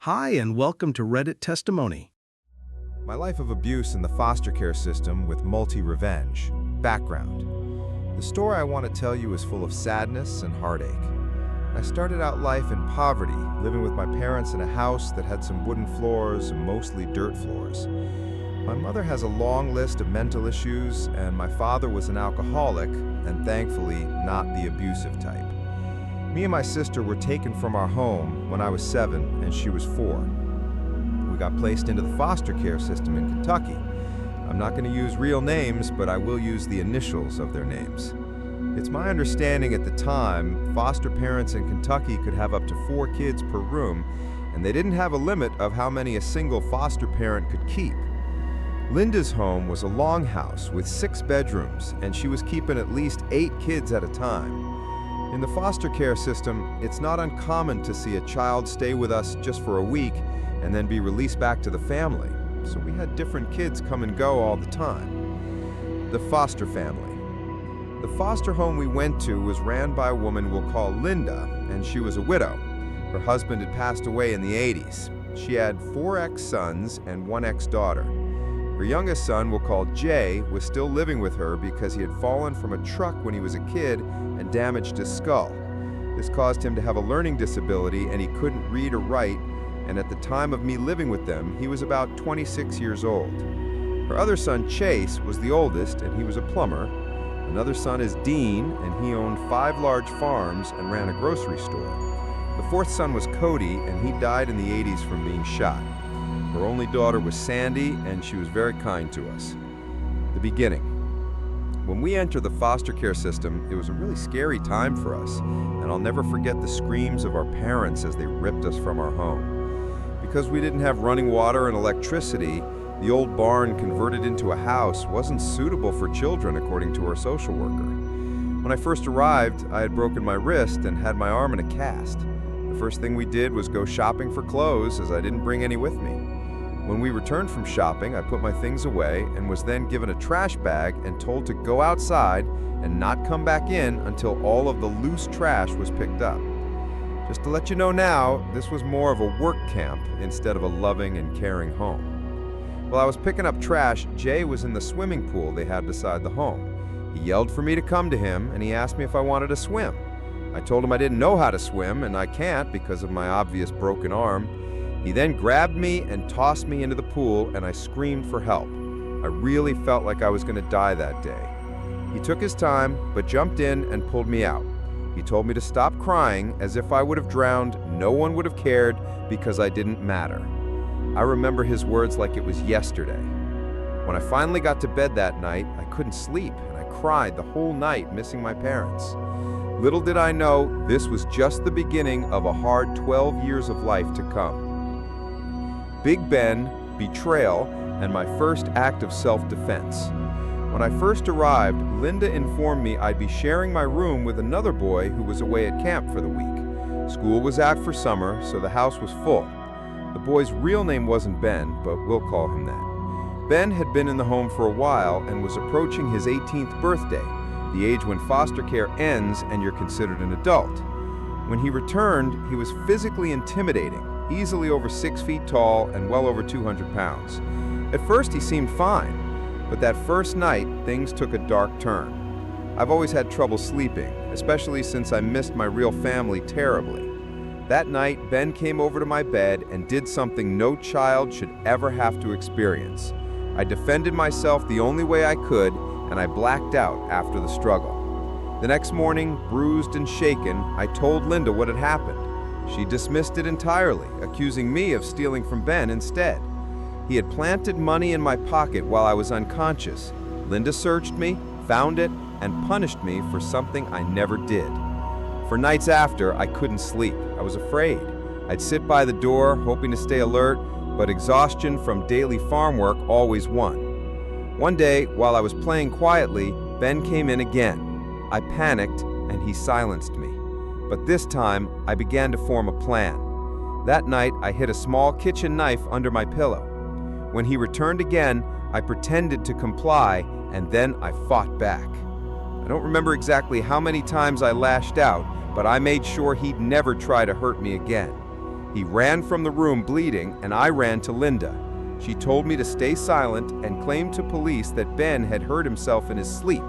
Hi, and welcome to Reddit Testimony. My life of abuse in the foster care system with multi-revenge. Background. The story I want to tell you is full of sadness and heartache. I started out life in poverty, living with my parents in a house that had some wooden floors and mostly dirt floors. My mother has a long list of mental issues, and my father was an alcoholic, and thankfully not the abusive type. Me and my sister were taken from our home when I was 7 and she was 4. We got placed into the foster care system in Kentucky. I'm not going to use real names, but I will use the initials of their names. It's my understanding at the time, foster parents in Kentucky could have up to 4 kids per room, and they didn't have a limit of how many a single foster parent could keep. Linda's home was a longhouse with 6 bedrooms, and she was keeping at least 8 kids at a time. In the foster care system, it's not uncommon to see a child stay with us just for a week and then be released back to the family. So we had different kids come and go all the time. The foster family. The foster home we went to was ran by a woman we'll call Linda, and she was a widow. Her husband had passed away in the 80s. She had 4 ex-sons and 1 ex-daughter. Her youngest son, we'll call Jay, was still living with her because he had fallen from a truck when he was a kid and damaged his skull. This caused him to have a learning disability and he couldn't read or write, and at the time of me living with them, he was about 26 years old. Her other son, Chase, was the oldest and he was a plumber. Another son is Dean, and he owned 5 large farms and ran a grocery store. The 4th son was Cody, and he died in the 80s from being shot. Her only daughter was Sandy, and she was very kind to us. The beginning. When we entered the foster care system, it was a really scary time for us, and I'll never forget the screams of our parents as they ripped us from our home. Because we didn't have running water and electricity, the old barn converted into a house wasn't suitable for children, according to our social worker. When I first arrived, I had broken my wrist and had my arm in a cast. The first thing we did was go shopping for clothes, as I didn't bring any with me. When we returned from shopping, I put my things away and was then given a trash bag and told to go outside and not come back in until all of the loose trash was picked up. Just to let you know now, this was more of a work camp instead of a loving and caring home. While I was picking up trash, Jay was in the swimming pool they had beside the home. He yelled for me to come to him, and he asked me if I wanted to swim. I told him I didn't know how to swim, and I can't because of my obvious broken arm. He then grabbed me and tossed me into the pool, and I screamed for help. I really felt like I was going to die that day. He took his time, but jumped in and pulled me out. He told me to stop crying, as if I would have drowned, no one would have cared because I didn't matter. I remember his words like it was yesterday. When I finally got to bed that night, I couldn't sleep, and I cried the whole night, missing my parents. Little did I know, this was just the beginning of a hard 12 years of life to come. Big Ben, betrayal, and my first act of self-defense. When I first arrived, Linda informed me I'd be sharing my room with another boy who was away at camp for the week. School was out for summer, so the house was full. The boy's real name wasn't Ben, but we'll call him that. Ben had been in the home for a while and was approaching his 18th birthday, the age when foster care ends and you're considered an adult. When he returned, he was physically intimidating, easily over 6 feet tall and well over 200 pounds. At first he seemed fine, but that first night things took a dark turn. I've always had trouble sleeping, especially since I missed my real family terribly. That night, Ben came over to my bed and did something no child should ever have to experience. I defended myself the only way I could, and I blacked out after the struggle. The next morning, bruised and shaken, I told Linda what had happened. She dismissed it entirely, accusing me of stealing from Ben instead. He had planted money in my pocket while I was unconscious. Linda searched me, found it, and punished me for something I never did. For nights after, I couldn't sleep. I was afraid. I'd sit by the door, hoping to stay alert, but exhaustion from daily farm work always won. One day, while I was playing quietly, Ben came in again. I panicked, and he silenced me. But this time, I began to form a plan. That night, I hid a small kitchen knife under my pillow. When he returned again, I pretended to comply, and then I fought back. I don't remember exactly how many times I lashed out, but I made sure he'd never try to hurt me again. He ran from the room bleeding, and I ran to Linda. She told me to stay silent and claimed to police that Ben had hurt himself in his sleep.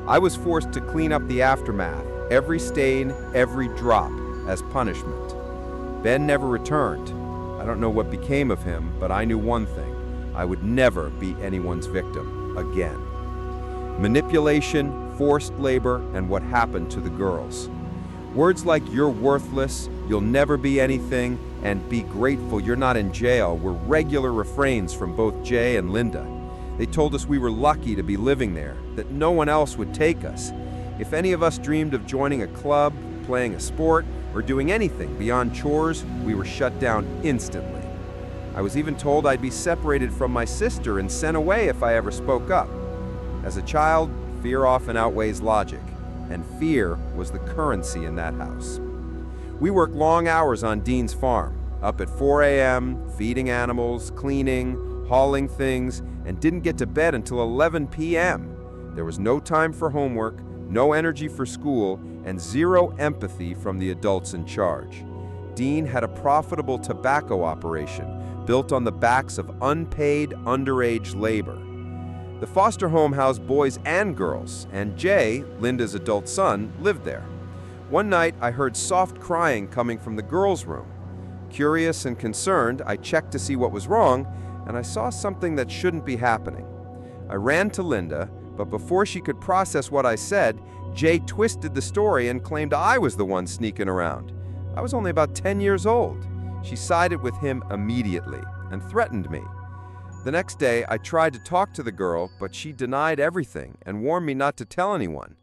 I was forced to clean up the aftermath, every stain, every drop, as punishment. Ben never returned. I don't know what became of him, but I knew one thing. I would never be anyone's victim again. Manipulation, forced labor, and what happened to the girls. Words like "you're worthless," "you'll never be anything," and "be grateful you're not in jail" were regular refrains from both Jay and Linda. They told us we were lucky to be living there, that no one else would take us. If any of us dreamed of joining a club, playing a sport, or doing anything beyond chores, we were shut down instantly. I was even told I'd be separated from my sister and sent away if I ever spoke up. As a child, fear often outweighs logic, and fear was the currency in that house. We worked long hours on Dean's farm, up at 4 a.m., feeding animals, cleaning, hauling things, and didn't get to bed until 11 p.m. There was no time for homework, no energy for school, and zero empathy from the adults in charge. Dean had a profitable tobacco operation built on the backs of unpaid, underage labor. The foster home housed boys and girls, and Jay, Linda's adult son, lived there. One night, I heard soft crying coming from the girls' room. Curious and concerned, I checked to see what was wrong, and I saw something that shouldn't be happening. I ran to Linda, but before she could process what I said, Jay twisted the story and claimed I was the one sneaking around. I was only about 10 years old. She sided with him immediately and threatened me. The next day, I tried to talk to the girl, but she denied everything and warned me not to tell anyone.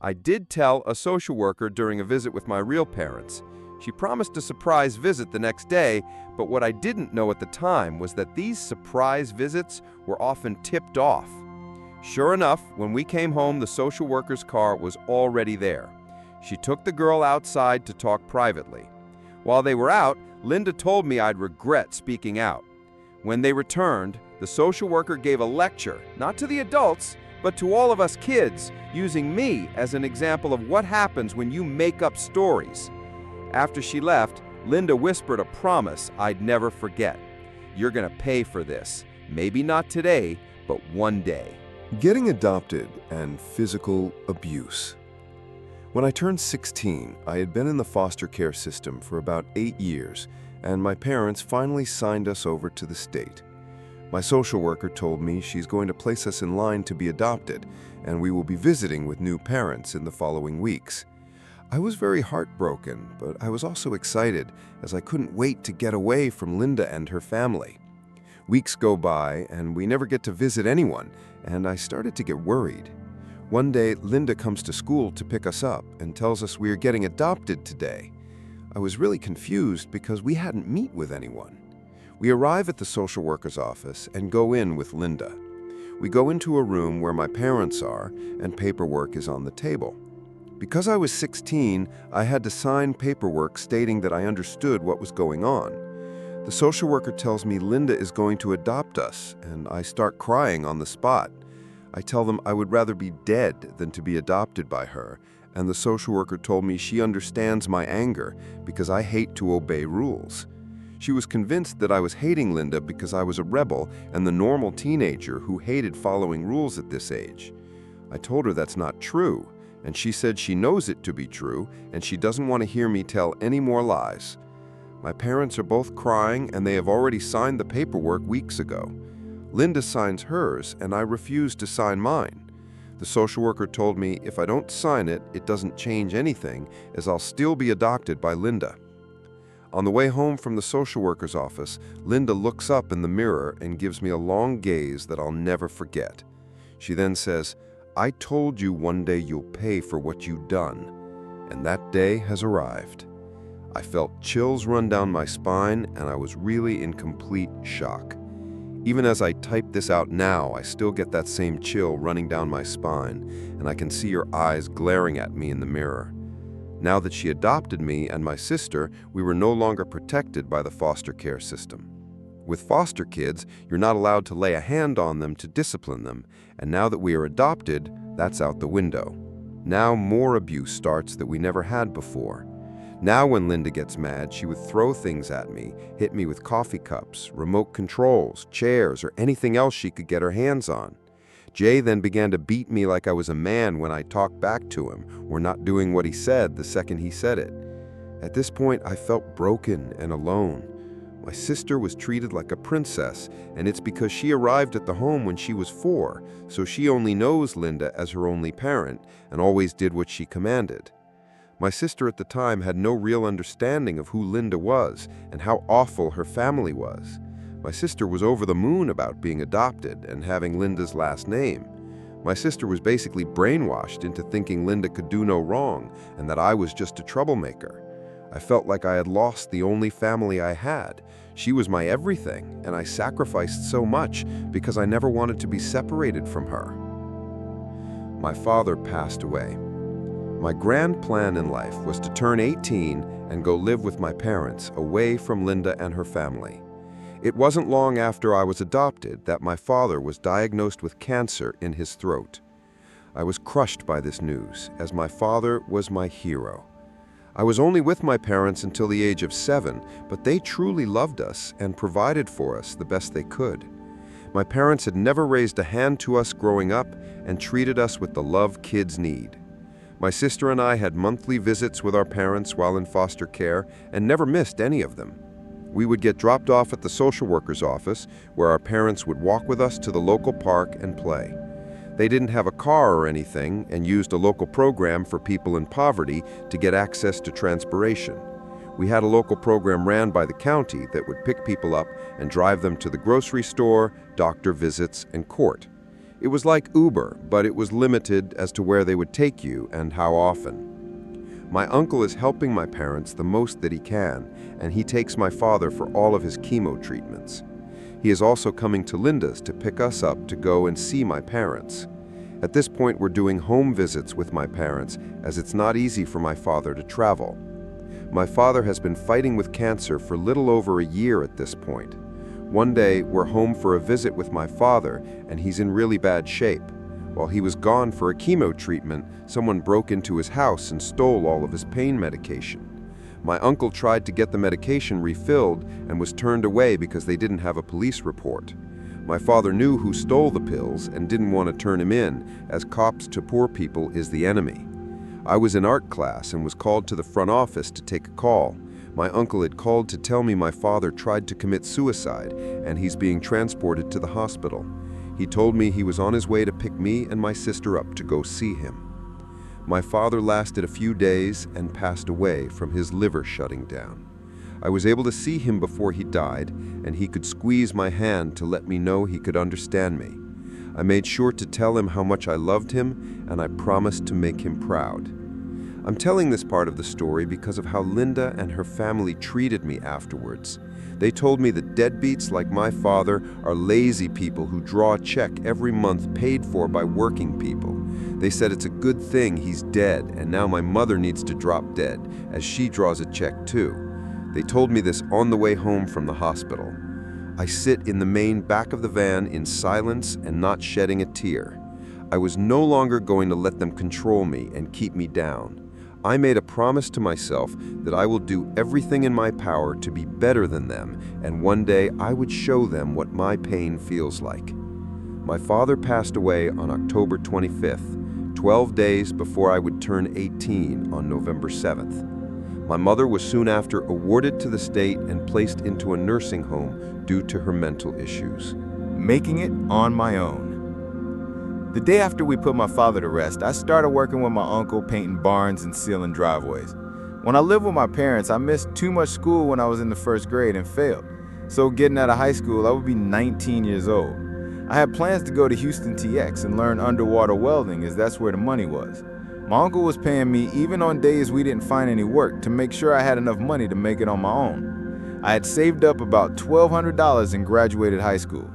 I did tell a social worker during a visit with my real parents. She promised a surprise visit the next day, but what I didn't know at the time was that these surprise visits were often tipped off. Sure enough, when we came home, the social worker's car was already there. She took the girl outside to talk privately. While they were out, Linda told me I'd regret speaking out. When they returned, the social worker gave a lecture, not to the adults, but to all of us kids, using me as an example of what happens when you make up stories. After she left, Linda whispered a promise I'd never forget. "You're gonna pay for this. Maybe not today, but one day." Getting adopted and physical abuse. When I turned 16, I had been in the foster care system for about 8 years, and my parents finally signed us over to the state. My social worker told me she's going to place us in line to be adopted, and we will be visiting with new parents in the following weeks. I was very heartbroken, but I was also excited as I couldn't wait to get away from Linda and her family. Weeks go by, and we never get to visit anyone, and I started to get worried. One day, Linda comes to school to pick us up and tells us we are getting adopted today. I was really confused because we hadn't met with anyone. We arrive at the social worker's office and go in with Linda. We go into a room where my parents are, and paperwork is on the table. Because I was 16, I had to sign paperwork stating that I understood what was going on. The social worker tells me Linda is going to adopt us, and I start crying on the spot. I tell them I would rather be dead than to be adopted by her, and the social worker told me she understands my anger because I hate to obey rules. She was convinced that I was hating Linda because I was a rebel and the normal teenager who hated following rules at this age. I told her that's not true, and she said she knows it to be true, and she doesn't want to hear me tell any more lies. My parents are both crying, and they have already signed the paperwork weeks ago. Linda signs hers, and I refuse to sign mine. The social worker told me if I don't sign it, it doesn't change anything, as I'll still be adopted by Linda. On the way home from the social worker's office, Linda looks up in the mirror and gives me a long gaze that I'll never forget. She then says, "I told you one day you'll pay for what you've done," and that day has arrived. I felt chills run down my spine, and I was really in complete shock. Even as I type this out now, I still get that same chill running down my spine, and I can see her eyes glaring at me in the mirror. Now that she adopted me and my sister, we were no longer protected by the foster care system. With foster kids, you're not allowed to lay a hand on them to discipline them, and now that we are adopted, that's out the window. Now more abuse starts that we never had before. Now when Linda gets mad, she would throw things at me, hit me with coffee cups, remote controls, chairs, or anything else she could get her hands on. Jay then began to beat me like I was a man when I talked back to him, or not doing what he said the second he said it. At this point, I felt broken and alone. My sister was treated like a princess, and it's because she arrived at the home when she was 4, so she only knows Linda as her only parent and always did what she commanded. My sister at the time had no real understanding of who Linda was and how awful her family was. My sister was over the moon about being adopted and having Linda's last name. My sister was basically brainwashed into thinking Linda could do no wrong and that I was just a troublemaker. I felt like I had lost the only family I had. She was my everything, and I sacrificed so much because I never wanted to be separated from her. My father passed away. My grand plan in life was to turn 18 and go live with my parents, away from Linda and her family. It wasn't long after I was adopted that my father was diagnosed with cancer in his throat. I was crushed by this news, as my father was my hero. I was only with my parents until the age of 7, but they truly loved us and provided for us the best they could. My parents had never raised a hand to us growing up and treated us with the love kids need. My sister and I had monthly visits with our parents while in foster care and never missed any of them. We would get dropped off at the social worker's office, where our parents would walk with us to the local park and play. They didn't have a car or anything and used a local program for people in poverty to get access to transportation. We had a local program ran by the county that would pick people up and drive them to the grocery store, doctor visits, and court. It was like Uber, but it was limited as to where they would take you and how often. My uncle is helping my parents the most that he can, and he takes my father for all of his chemo treatments. He is also coming to Linda's to pick us up to go and see my parents. At this point, we're doing home visits with my parents, as it's not easy for my father to travel. My father has been fighting with cancer for little over a year at this point. One day, we're home for a visit with my father, and he's in really bad shape. While he was gone for a chemo treatment, someone broke into his house and stole all of his pain medication. My uncle tried to get the medication refilled and was turned away because they didn't have a police report. My father knew who stole the pills and didn't want to turn him in, as cops to poor people is the enemy. I was in art class and was called to the front office to take a call. My uncle had called to tell me my father tried to commit suicide and he's being transported to the hospital. He told me he was on his way to pick me and my sister up to go see him. My father lasted a few days and passed away from his liver shutting down. I was able to see him before he died, and he could squeeze my hand to let me know he could understand me. I made sure to tell him how much I loved him, and I promised to make him proud. I'm telling this part of the story because of how Linda and her family treated me afterwards. They told me that deadbeats like my father are lazy people who draw a check every month paid for by working people. They said it's a good thing he's dead, and now my mother needs to drop dead, as she draws a check too. They told me this on the way home from the hospital. I sit in the main back of the van in silence and not shedding a tear. I was no longer going to let them control me and keep me down. I made a promise to myself that I will do everything in my power to be better than them, and one day I would show them what my pain feels like. My father passed away on October 25th, 12 days before I would turn 18 on November 7th. My mother was soon after awarded to the state and placed into a nursing home due to her mental issues. Making it on my own. The day after we put my father to rest, I started working with my uncle painting barns and sealing driveways. When I lived with my parents, I missed too much school when I was in the first grade and failed. So getting out of high school, I would be 19 years old. I had plans to go to Houston TX and learn underwater welding, as that's where the money was. My uncle was paying me even on days we didn't find any work to make sure I had enough money to make it on my own. I had saved up about $1,200 and graduated high school.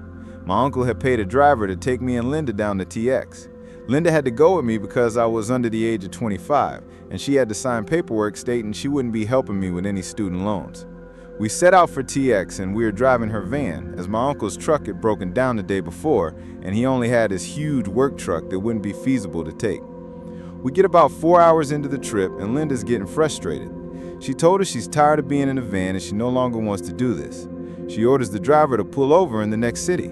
My uncle had paid a driver to take me and Linda down to TX. Linda had to go with me because I was under the age of 25, and she had to sign paperwork stating she wouldn't be helping me with any student loans. We set out for TX and we were driving her van, as my uncle's truck had broken down the day before, and he only had his huge work truck that wouldn't be feasible to take. We get about 4 hours into the trip and Linda's getting frustrated. She told her she's tired of being in the van and she no longer wants to do this. She orders the driver to pull over in the next city.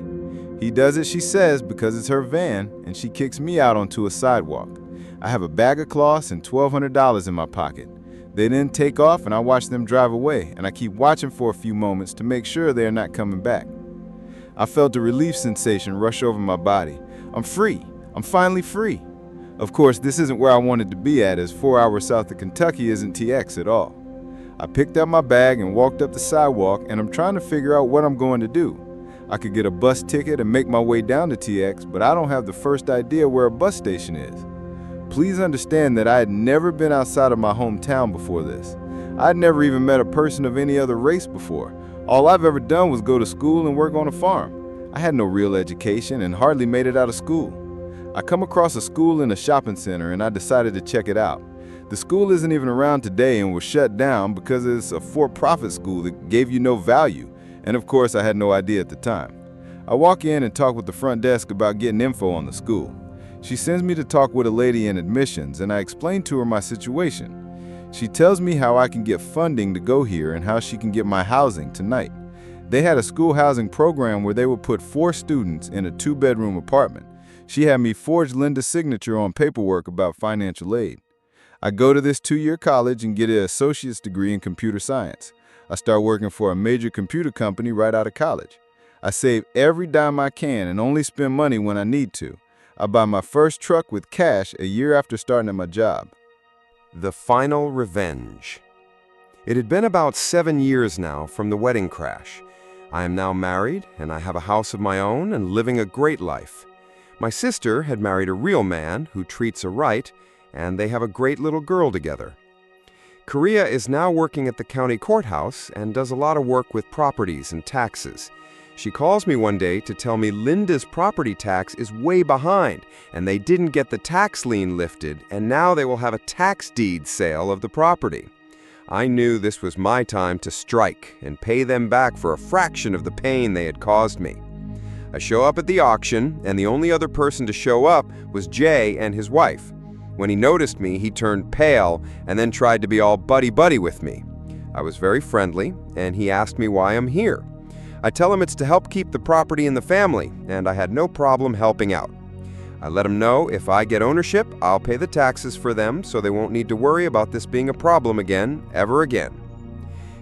He does it, she says, because it's her van, and she kicks me out onto a sidewalk. I have a bag of cloths and $1,200 in my pocket. They then take off and I watch them drive away, and I keep watching for a few moments to make sure they are not coming back. I felt a relief sensation rush over my body. I'm free. I'm finally free. Of course, this isn't where I wanted to be at, as 4 hours south of Kentucky isn't TX at all. I picked up my bag and walked up the sidewalk, and I'm trying to figure out what I'm going to do. I could get a bus ticket and make my way down to TX, but I don't have the first idea where a bus station is. Please understand that I had never been outside of my hometown before this. I'd never even met a person of any other race before. All I've ever done was go to school and work on a farm. I had no real education and hardly made it out of school. I come across a school in a shopping center and I decided to check it out. The school isn't even around today and was shut down because it's a for-profit school that gave you no value, and of course I had no idea at the time. I walk in and talk with the front desk about getting info on the school. She sends me to talk with a lady in admissions, and I explain to her my situation. She tells me how I can get funding to go here and how she can get my housing tonight. They had a school housing program where they would put 4 students in a 2-bedroom apartment. She had me forge Linda's signature on paperwork about financial aid. I go to this 2-year college and get an associate's degree in computer science. I start working for a major computer company right out of college. I save every dime I can and only spend money when I need to. I buy my first truck with cash a year after starting at my job. The final revenge. It had been about 7 years now from the wedding crash. I am now married, and I have a house of my own and living a great life. My sister had married a real man who treats her right, and they have a great little girl together. Korea is now working at the county courthouse and does a lot of work with properties and taxes. She calls me one day to tell me Linda's property tax is way behind, and they didn't get the tax lien lifted, and now they will have a tax deed sale of the property. I knew this was my time to strike and pay them back for a fraction of the pain they had caused me. I show up at the auction, and the only other person to show up was Jay and his wife. When he noticed me, he turned pale and then tried to be all buddy-buddy with me. I was very friendly, and he asked me why I'm here. I tell him it's to help keep the property in the family, and I had no problem helping out. I let him know if I get ownership, I'll pay the taxes for them so they won't need to worry about this being a problem again, ever again.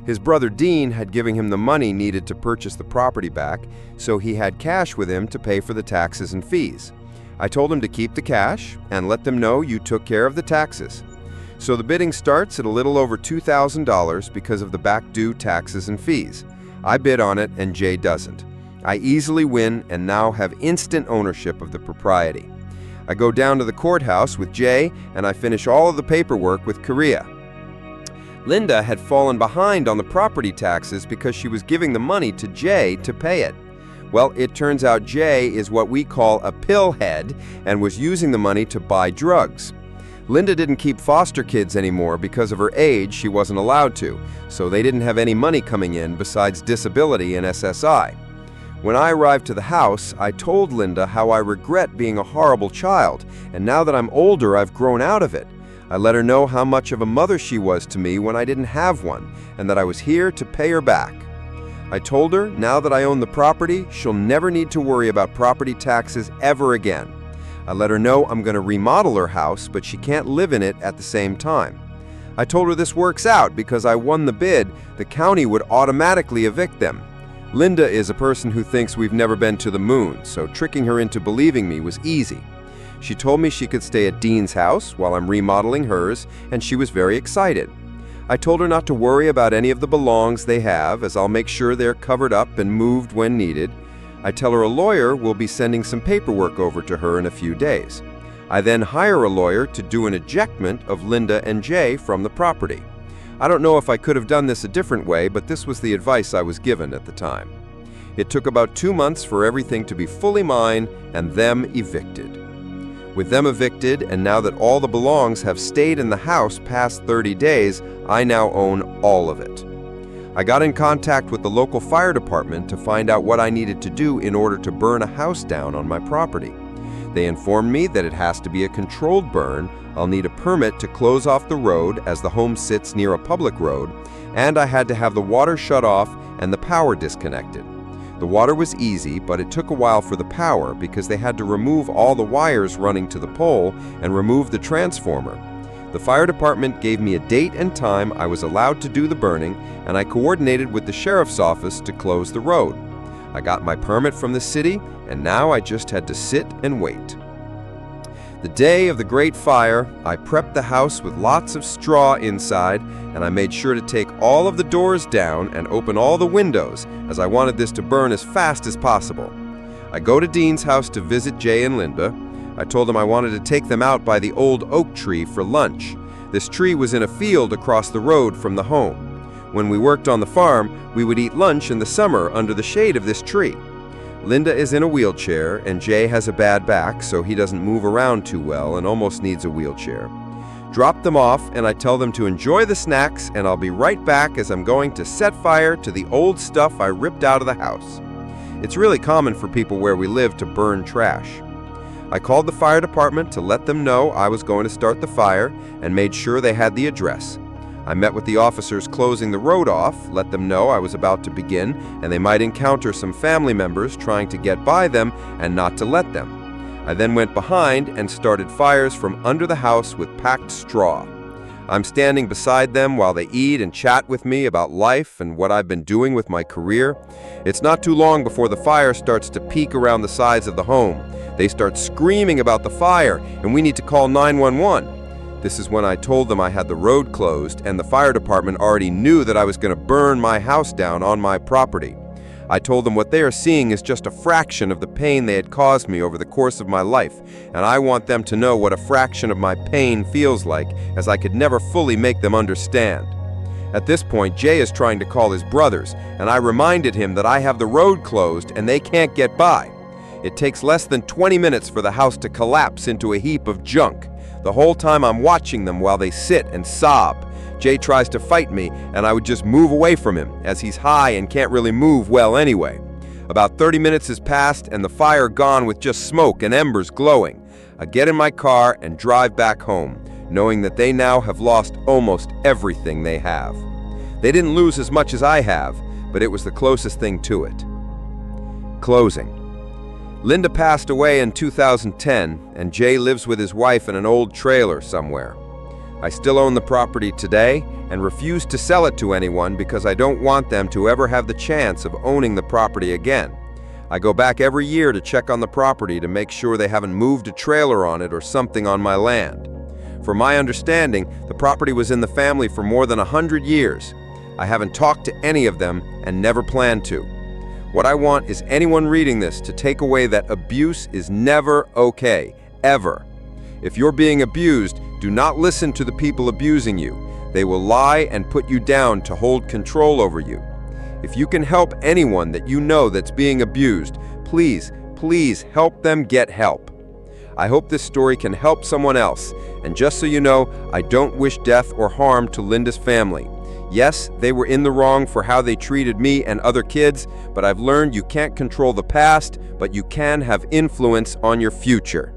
His brother Dean had given him the money needed to purchase the property back, so he had cash with him to pay for the taxes and fees. I told him to keep the cash and let them know you took care of the taxes. So the bidding starts at a little over $2,000 because of the back due taxes and fees. I bid on it and Jay doesn't. I easily win and now have instant ownership of the property. I go down to the courthouse with Jay and I finish all of the paperwork with Korea. Linda had fallen behind on the property taxes because she was giving the money to Jay to pay it. Well, it turns out Jay is what we call a pillhead and was using the money to buy drugs. Linda didn't keep foster kids anymore because of her age. She wasn't allowed to, so they didn't have any money coming in besides disability and SSI. When I arrived to the house, I told Linda how I regret being a horrible child, and now that I'm older, I've grown out of it. I let her know how much of a mother she was to me when I didn't have one, and that I was here to pay her back. I told her now that I own the property, she'll never need to worry about property taxes ever again. I let her know I'm going to remodel her house, but she can't live in it at the same time. I told her this works out because I won the bid, the county would automatically evict them. Linda is a person who thinks we've never been to the moon, so tricking her into believing me was easy. She told me she could stay at Dean's house while I'm remodeling hers, and she was very excited. I told her not to worry about any of the belongs they have, as I'll make sure they're covered up and moved when needed. I tell her a lawyer will be sending some paperwork over to her in a few days. I then hire a lawyer to do an ejectment of Linda and Jay from the property. I don't know if I could have done this a different way, but this was the advice I was given at the time. It took about 2 months for everything to be fully mine and them evicted. With them evicted, and now that all the belongs have stayed in the house past 30 days, I now own all of it. I got in contact with the local fire department to find out what I needed to do in order to burn a house down on my property. They informed me that it has to be a controlled burn, I'll need a permit to close off the road as the home sits near a public road, and I had to have the water shut off and the power disconnected. The water was easy, but it took a while for the power because they had to remove all the wires running to the pole and remove the transformer. The fire department gave me a date and time I was allowed to do the burning, and I coordinated with the sheriff's office to close the road. I got my permit from the city, and now I just had to sit and wait. The day of the great fire, I prepped the house with lots of straw inside, and I made sure to take all of the doors down and open all the windows, as I wanted this to burn as fast as possible. I go to Dean's house to visit Jay and Linda. I told them I wanted to take them out by the old oak tree for lunch. This tree was in a field across the road from the home. When we worked on the farm, we would eat lunch in the summer under the shade of this tree. Linda is in a wheelchair, and Jay has a bad back, so he doesn't move around too well and almost needs a wheelchair. Drop them off, and I tell them to enjoy the snacks, and I'll be right back as I'm going to set fire to the old stuff I ripped out of the house. It's really common for people where we live to burn trash. I called the fire department to let them know I was going to start the fire and made sure they had the address. I met with the officers closing the road off, let them know I was about to begin and they might encounter some family members trying to get by them and not to let them. I then went behind and started fires from under the house with packed straw. I'm standing beside them while they eat and chat with me about life and what I've been doing with my career. It's not too long before the fire starts to peek around the sides of the home. They start screaming about the fire, and we need to call 911. This is when I told them I had the road closed, and the fire department already knew that I was going to burn my house down on my property. I told them what they are seeing is just a fraction of the pain they had caused me over the course of my life, and I want them to know what a fraction of my pain feels like, as I could never fully make them understand. At this point, Jay is trying to call his brothers, and I reminded him that I have the road closed and they can't get by. It takes less than 20 minutes for the house to collapse into a heap of junk. The whole time I'm watching them while they sit and sob. Jay tries to fight me, and I would just move away from him, as he's high and can't really move well anyway. About 30 minutes has passed, and the fire gone with just smoke and embers glowing. I get in my car and drive back home, knowing that they now have lost almost everything they have. They didn't lose as much as I have, but it was the closest thing to it. Closing. Linda passed away in 2010, and Jay lives with his wife in an old trailer somewhere. I still own the property today and refuse to sell it to anyone because I don't want them to ever have the chance of owning the property again. I go back every year to check on the property to make sure they haven't moved a trailer on it or something on my land. From my understanding, the property was in the family for more than 100 years. I haven't talked to any of them and never plan to. What I want is anyone reading this to take away that abuse is never okay, ever. If you're being abused, do not listen to the people abusing you. They will lie and put you down to hold control over you. If you can help anyone that you know that's being abused, please, please help them get help. I hope this story can help someone else. And just so you know, I don't wish death or harm to Linda's family. Yes, they were in the wrong for how they treated me and other kids, but I've learned you can't control the past, but you can have influence on your future.